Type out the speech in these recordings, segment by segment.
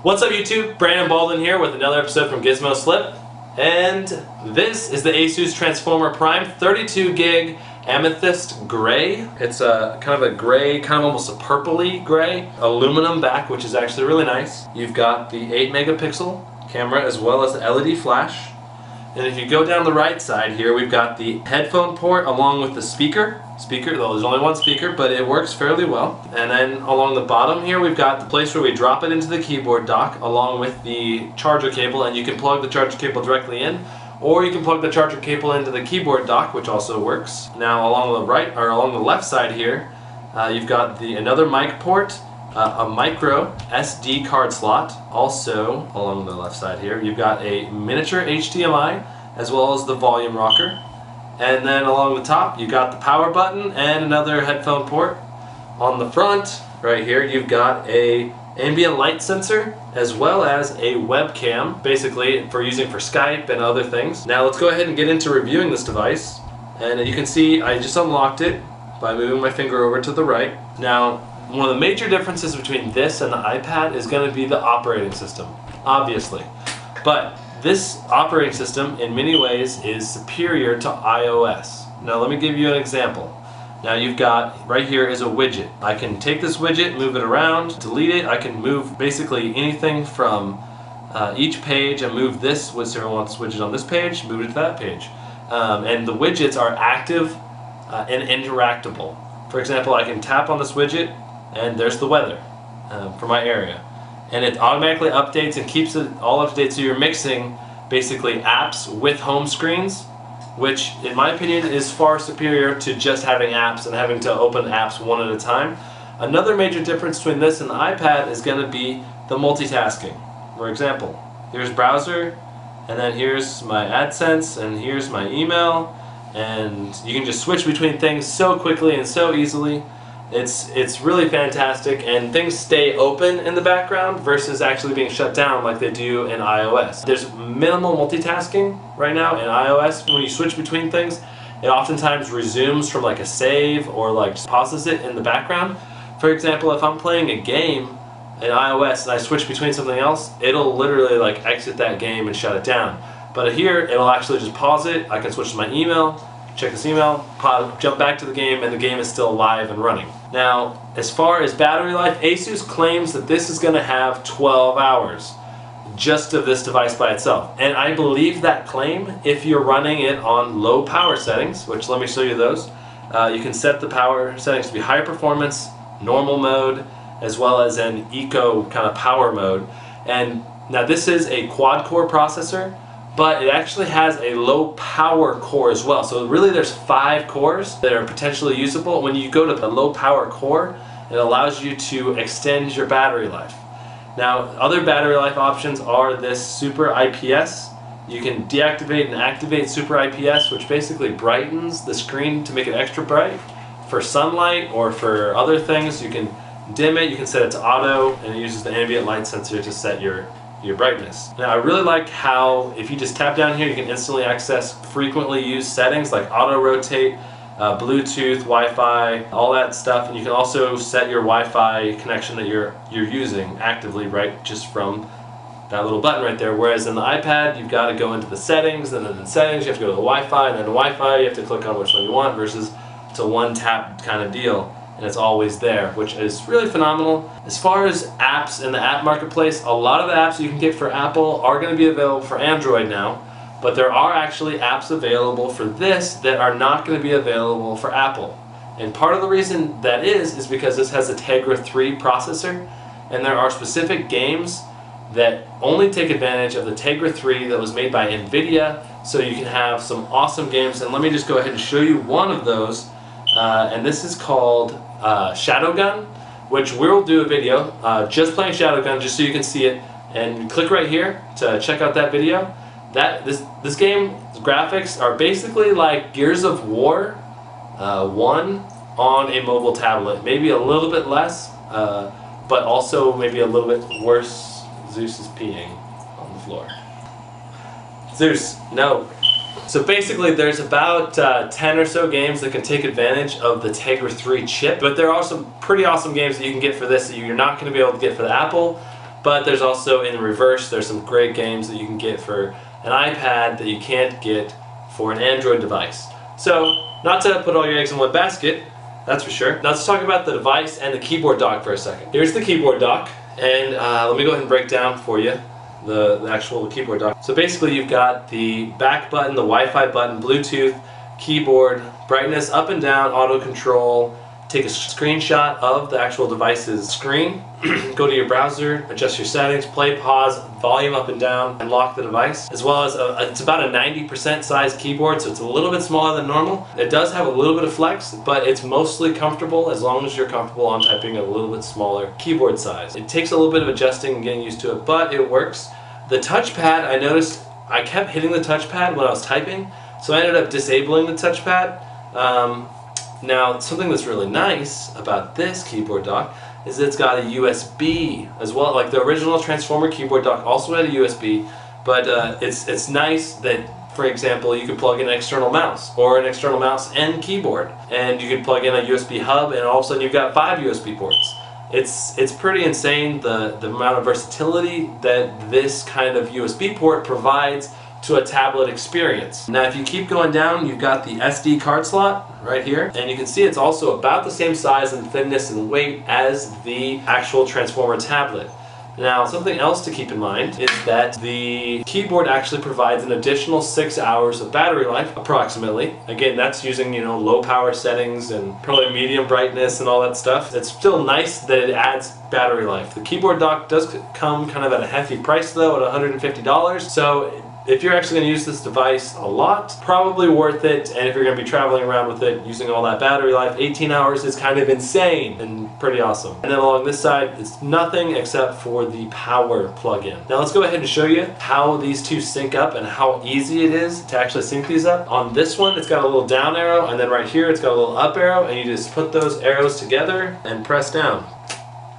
What's up YouTube? Brandon Baldwin here with another episode from Gizmo Slip. And this is the Asus Transformer Prime 32 gig Amethyst Gray. It's a kind of a gray, kind of almost a purpley gray. Aluminum back, which is actually really nice. You've got the 8 megapixel camera as well as the LED flash. And if you go down the right side here, we've got the headphone port along with the speaker, though there's only one speaker, but it works fairly well. And then along the bottom here, we've got the place where we drop it into the keyboard dock along with the charger cable, and you can plug the charger cable directly in, or you can plug the charger cable into the keyboard dock, which also works. Now along the right, or along the left side here, you've got another mic port, a micro SD card slot. Also along the left side here, you've got a miniature HDMI as well as the volume rocker. And then along the top, you've got the power button and another headphone port. On the front, right here, you've got a ambient light sensor as well as a webcam, basically for using for Skype and other things. Now let's go ahead and get into reviewing this device. And you can see I just unlocked it by moving my finger over to the right. Now, one of the major differences between this and the iPad is going to be the operating system, obviously. But this operating system, in many ways, is superior to iOS. Now let me give you an example. Now you've got, right here is a widget. I can take this widget, move it around, delete it. I can move basically anything from each page and move this, whichever wants widget on this page, move it to that page. And the widgets are active and interactable. For example, I can tap on this widget and there's the weather for my area. And it automatically updates and keeps it all up to date, so you're mixing basically apps with home screens, which in my opinion is far superior to just having apps and having to open apps one at a time. Another major difference between this and the iPad is going to be the multitasking. For example, here's browser, and then here's my AdSense, and here's my email, and you can just switch between things so quickly and so easily. It's really fantastic, and things stay open in the background versus actually being shut down like they do in iOS. There's minimal multitasking right now in iOS. When you switch between things, it oftentimes resumes from like a save or like just pauses it in the background. For example, if I'm playing a game in iOS and I switch between something else, it'll literally like exit that game and shut it down. But here, it'll actually just pause it. I can switch to my email, check this email, jump back to the game, and the game is still live and running. Now, as far as battery life, Asus claims that this is going to have 12 hours just of this device by itself. And I believe that claim if you're running it on low power settings, which let me show you those. You can set the power settings to be high performance, normal mode, as well as an eco kind of power mode. And now this is a quad-core processor, but it actually has a low power core as well. So really there's 5 cores that are potentially usable. When you go to the low power core, it allows you to extend your battery life. Now, other battery life options are this Super IPS. You can deactivate and activate Super IPS, which basically brightens the screen to make it extra bright. For sunlight or for other things, you can dim it, you can set it to auto, and it uses the ambient light sensor to set your brightness. Now I really like how if you just tap down here, you can instantly access frequently used settings like auto rotate, Bluetooth, Wi-Fi, all that stuff, and you can also set your Wi-Fi connection that you're using actively right just from that little button right there. Whereas in the iPad, you've got to go into the settings, and then in settings you have to go to the Wi-Fi, and then the Wi-Fi you have to click on which one you want, versus it's a one tap kind of deal. And it's always there, which is really phenomenal. As far as apps in the app marketplace, a lot of the apps you can get for Apple are going to be available for Android now, but there are actually apps available for this that are not going to be available for Apple. And part of the reason that is because this has a Tegra 3 processor, and there are specific games that only take advantage of the Tegra 3 that was made by NVIDIA, so you can have some awesome games. And let me just go ahead and show you one of those. And this is called Shadowgun, which we'll do a video just playing Shadowgun, just so you can see it. And click right here to check out that video. This game's graphics are basically like Gears of War 1 on a mobile tablet, maybe a little bit less, but also maybe a little bit worse. Zeus is peeing on the floor. Zeus, no. So basically there's about 10 or so games that can take advantage of the Tegra 3 chip, but there are some pretty awesome games that you can get for this that you're not going to be able to get for the Apple. But there's also, in reverse, there's some great games that you can get for an iPad that you can't get for an Android device. So, not to put all your eggs in one basket, that's for sure. Now let's talk about the device and the keyboard dock for a second. Here's the keyboard dock, and let me go ahead and break down for you the actual keyboard dock. So basically you've got the back button, the Wi-Fi button, Bluetooth, keyboard, brightness up and down, auto control, take a screenshot of the actual device's screen, go to your browser, adjust your settings, play, pause, volume up and down, and lock the device. As well as, it's about a 90% size keyboard, so it's a little bit smaller than normal. It does have a little bit of flex, but it's mostly comfortable as long as you're comfortable on typing a little bit smaller keyboard size. It takes a little bit of adjusting and getting used to it, but it works. The touchpad, I noticed I kept hitting the touchpad when I was typing, so I ended up disabling the touchpad. Now, something that's really nice about this keyboard dock is it's got a USB as well. Like the original Transformer keyboard dock also had a USB, but it's nice that, for example, you could plug in an external mouse or an external mouse and keyboard, and you could plug in a USB hub, and all of a sudden you've got 5 USB ports. It's pretty insane the amount of versatility that this kind of USB port provides to a tablet experience. Now if you keep going down, you've got the SD card slot right here, and you can see it's also about the same size and thickness and weight as the actual Transformer tablet. Now something else to keep in mind is that the keyboard actually provides an additional 6 hours of battery life, approximately. Again, that's using, you know, low power settings and probably medium brightness and all that stuff. It's still nice that it adds battery life. The keyboard dock does come kind of at a hefty price though, at $150, so if you're actually going to use this device a lot, probably worth it. And if you're going to be traveling around with it using all that battery life, 18 hours is kind of insane and pretty awesome. And then along this side, it's nothing except for the power plug-in. Now let's go ahead and show you how these two sync up and how easy it is to actually sync these up. On this one, it's got a little down arrow, and then right here, it's got a little up arrow, and you just put those arrows together and press down.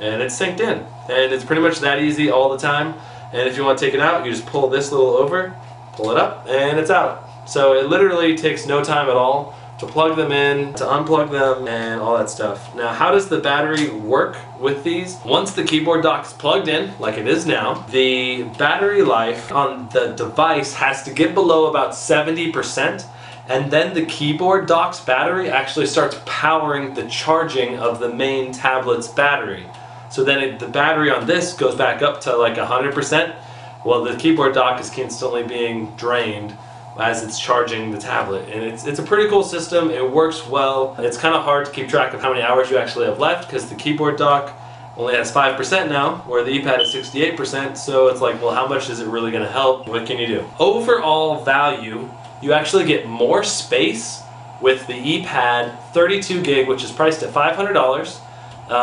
And it's synced in. And it's pretty much that easy all the time. And if you want to take it out, you just pull this little over, pull it up, and it's out. So it literally takes no time at all to plug them in, to unplug them, and all that stuff. Now, how does the battery work with these? Once the keyboard dock is plugged in, like it is now, the battery life on the device has to get below about 70%, and then the keyboard dock's battery actually starts powering the charging of the main tablet's battery. So then the battery on this goes back up to like 100%. Well, the keyboard dock is constantly being drained as it's charging the tablet. And it's a pretty cool system. It works well. It's kind of hard to keep track of how many hours you actually have left because the keyboard dock only has 5% now, where the ePad is 68%. So it's like, well, how much is it really going to help? What can you do? Overall value, you actually get more space with the ePad 32 gig, which is priced at $500.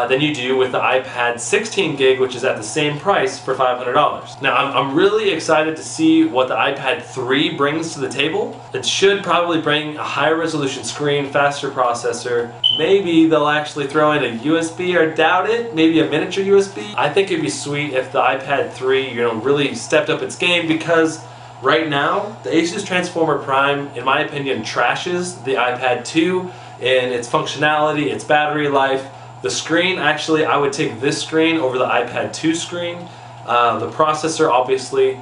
Than you do with the iPad 16 gig, which is at the same price for $500. Now, I'm really excited to see what the iPad 3 brings to the table. It should probably bring a higher resolution screen, faster processor. Maybe they'll actually throw in a USB, or doubt it, maybe a miniature USB. I think it'd be sweet if the iPad 3, really stepped up its game, because right now, the Asus Transformer Prime, in my opinion, trashes the iPad 2 in its functionality, its battery life. The screen, actually, I would take this screen over the iPad 2 screen. The processor, obviously,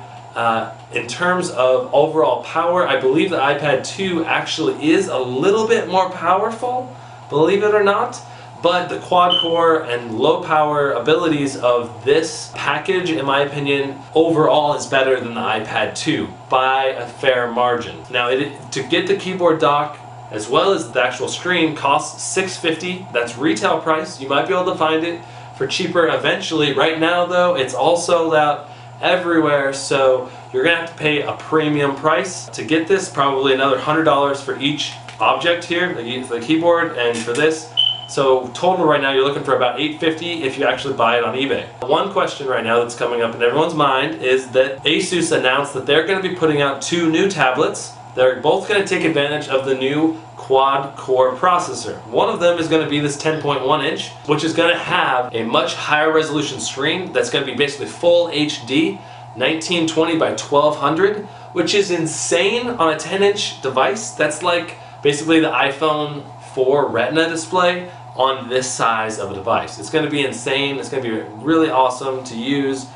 in terms of overall power, I believe the iPad 2 actually is a little bit more powerful, believe it or not. But the quad-core and low-power abilities of this package, in my opinion, overall is better than the iPad 2 by a fair margin. Now, to get the keyboard dock as well as the actual screen costs $650. That's retail price. You might be able to find it for cheaper eventually. Right now though, it's all sold out everywhere, so you're gonna have to pay a premium price to get this, probably another $100 for each object here, the keyboard and for this. So total right now you're looking for about $850 if you actually buy it on eBay. One question right now that's coming up in everyone's mind is that Asus announced that they're going to be putting out 2 new tablets. They're both going to take advantage of the new quad-core processor. One of them is going to be this 10.1 inch, which is going to have a much higher resolution screen that's going to be basically full HD, 1920 by 1200, which is insane on a 10-inch device. That's like basically the iPhone 4 Retina display on this size of a device. It's going to be insane. It's going to be really awesome to use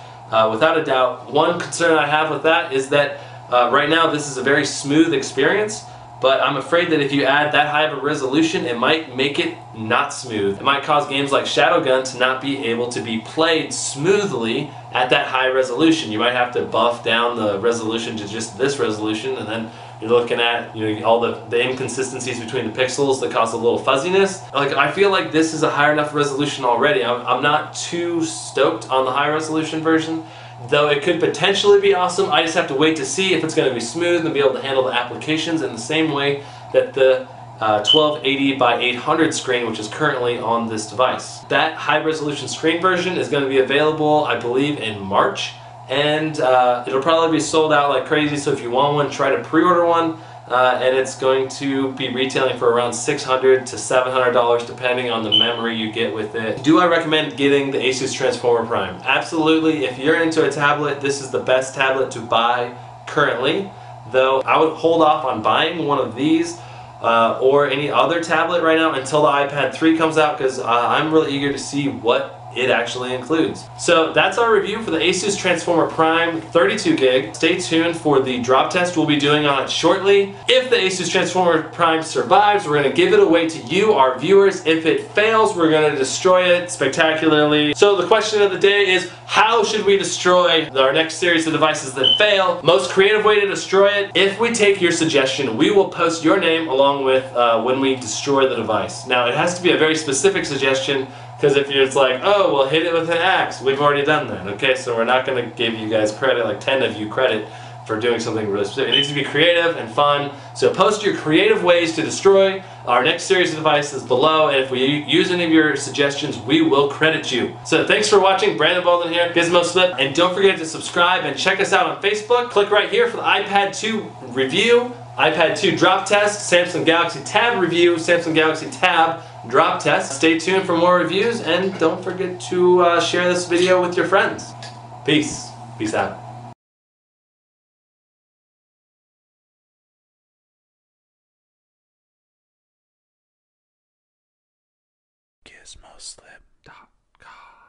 without a doubt. One concern I have with that is that right now this is a very smooth experience, but I'm afraid that if you add that high of a resolution, it might make it not smooth. It might cause games like Shadowgun to not be able to be played smoothly at that high resolution. You might have to buff down the resolution to just this resolution, and then you're looking at, you know, all the inconsistencies between the pixels that cause a little fuzziness. Like, I feel like this is a high enough resolution already. I'm not too stoked on the high resolution version, though it could potentially be awesome. I just have to wait to see if it's going to be smooth and be able to handle the applications in the same way that the 1280 by 800 screen, which is currently on this device. That high resolution screen version is going to be available, I believe, in March, and it'll probably be sold out like crazy, so if you want one, try to pre-order one, and it's going to be retailing for around $600 to $700 depending on the memory you get with it. Do I recommend getting the Asus Transformer Prime? Absolutely. If you're into a tablet, this is the best tablet to buy currently, though I would hold off on buying one of these or any other tablet right now until the iPad 3 comes out, because I'm really eager to see what it actually includes. So that's our review for the Asus Transformer Prime 32 gig. Stay tuned for the drop test we'll be doing on it shortly. If the Asus Transformer Prime survives, we're going to give it away to you, our viewers. If it fails, we're going to destroy it spectacularly. So the question of the day is, how should we destroy our next series of devices that fail? Most creative way to destroy it: if we take your suggestion, we will post your name along with when we destroy the device. Now, it has to be a very specific suggestion, because if you're just like, oh, well, hit it with an axe, we've already done that, okay? So we're not going to give you guys credit, like 10 of you credit, for doing something really specific. It needs to be creative and fun. So post your creative ways to destroy our next series of devices below, and if we use any of your suggestions, we will credit you. So thanks for watching. Brandon Baldwin here, Gizmo Slip, and don't forget to subscribe and check us out on Facebook. Click right here for the iPad 2 review, iPad 2 drop test, Samsung Galaxy Tab review, Samsung Galaxy Tab drop test. Stay tuned for more reviews, and don't forget to share this video with your friends. Peace. Peace out. GizmoSlip.com